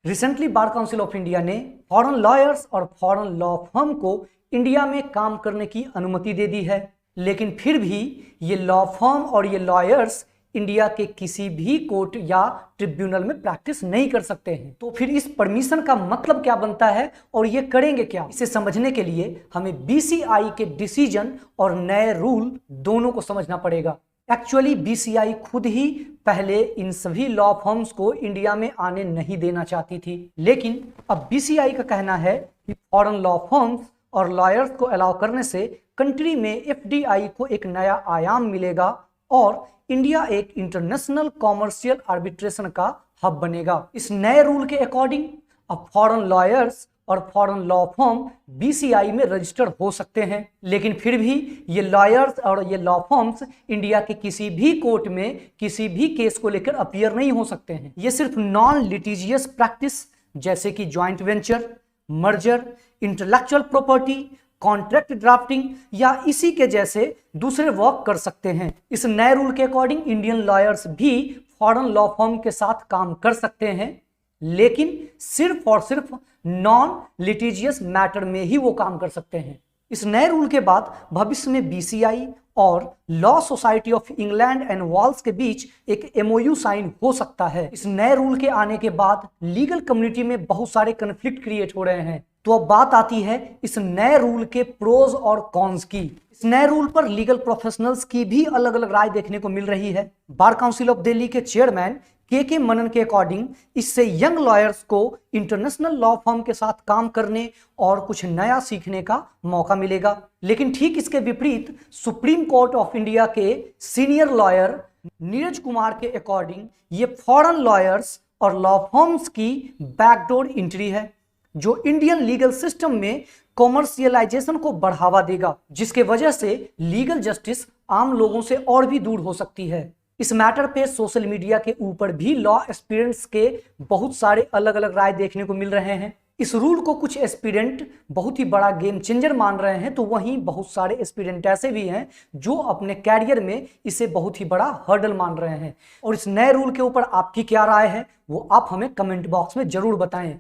Recently bar council of India ने foreign lawyers और foreign law firm को India में काम करने की अनुमति दे दी है, लेकिन फिर भी ये लॉ फर्म और ये लॉयर्स इंडिया के किसी भी कोर्ट या ट्रिब्यूनल में प्रैक्टिस नहीं कर सकते हैं। तो फिर इस परमिशन का मतलब क्या बनता है और ये करेंगे क्या? इसे समझने के लिए हमें बीसीआई के डिसीजन और नए रूल दोनों को समझना पड़ेगा। एक्चुअली बीसीआई खुद ही पहले इन सभी लॉ फर्म्स को इंडिया में आने नहीं देना चाहती थी, लेकिन अब बीसीआई का कहना है कि फॉरेन लॉ फर्म्स और लॉयर्स को अलाउ करने से कंट्री में एफडीआई को एक नया आयाम मिलेगा और इंडिया एक इंटरनेशनल कॉमर्शियल आर्बिट्रेशन का हब बनेगा। इस नए रूल के अकॉर्डिंग अब फॉरेन लॉयर्स और फॉरेन लॉ फर्म बीसीआई में रजिस्टर्ड हो सकते हैं, लेकिन फिर भी ये लॉयर्स और ये लॉ फर्म्स इंडिया के किसी भी कोर्ट में किसी भी केस को लेकर अपीयर नहीं हो सकते हैं। ये सिर्फ नॉन लिटिजियस प्रैक्टिस जैसे कि joint venture, merger, intellectual property, contract drafting या इसी के जैसे दूसरे वर्क कर सकते हैं। इस नए रूल के अकॉर्डिंग इंडियन लॉयर्स भी फॉरेन लॉ फर्म के साथ काम कर सकते हैं, लेकिन सिर्फ और सिर्फ नॉन लिटिजियस मैटर में ही वो काम कर सकते हैं। इस नए रूल के बाद भविष्य में बीसीआई और Law Society of England and Wales के बीच एक एमओयू साइन हो सकता है। इस नए रूल के आने के बाद लीगल कम्युनिटी में बहुत सारे कन्फ्लिक्ट क्रिएट हो रहे हैं। तो अब बात आती है इस नए रूल के प्रोज और कॉन्स की। इस नए रूल पर लीगल प्रोफेशनल्स की भी अलग अलग राय देखने को मिल रही है। बार काउंसिल ऑफ दिल्ली के चेयरमैन के मनन के अकॉर्डिंग इससे यंग लॉयर्स को इंटरनेशनल लॉ फर्म के साथ काम करने और कुछ नया सीखने का मौका मिलेगा। लेकिन ठीक इसके विपरीत सुप्रीम कोर्ट ऑफ इंडिया के सीनियर लॉयर नीरज कुमार के अकॉर्डिंग ये फॉरेन लॉयर्स और लॉ फर्म्स की बैकडोर एंट्री है, जो इंडियन लीगल सिस्टम में कॉमर्शियलाइजेशन को बढ़ावा देगा, जिसके वजह से लीगल जस्टिस आम लोगों से और भी दूर हो सकती है। इस मैटर पे सोशल मीडिया के ऊपर भी लॉ एस्पिरेंट्स के बहुत सारे अलग अलग राय देखने को मिल रहे हैं। इस रूल को कुछ एस्पिरेंट बहुत ही बड़ा गेम चेंजर मान रहे हैं, तो वहीं बहुत सारे एस्पिरेंट ऐसे भी हैं जो अपने कैरियर में इसे बहुत ही बड़ा हर्डल मान रहे हैं। और इस नए रूल के ऊपर आपकी क्या राय है वो आप हमें कमेंट बॉक्स में जरूर बताएं।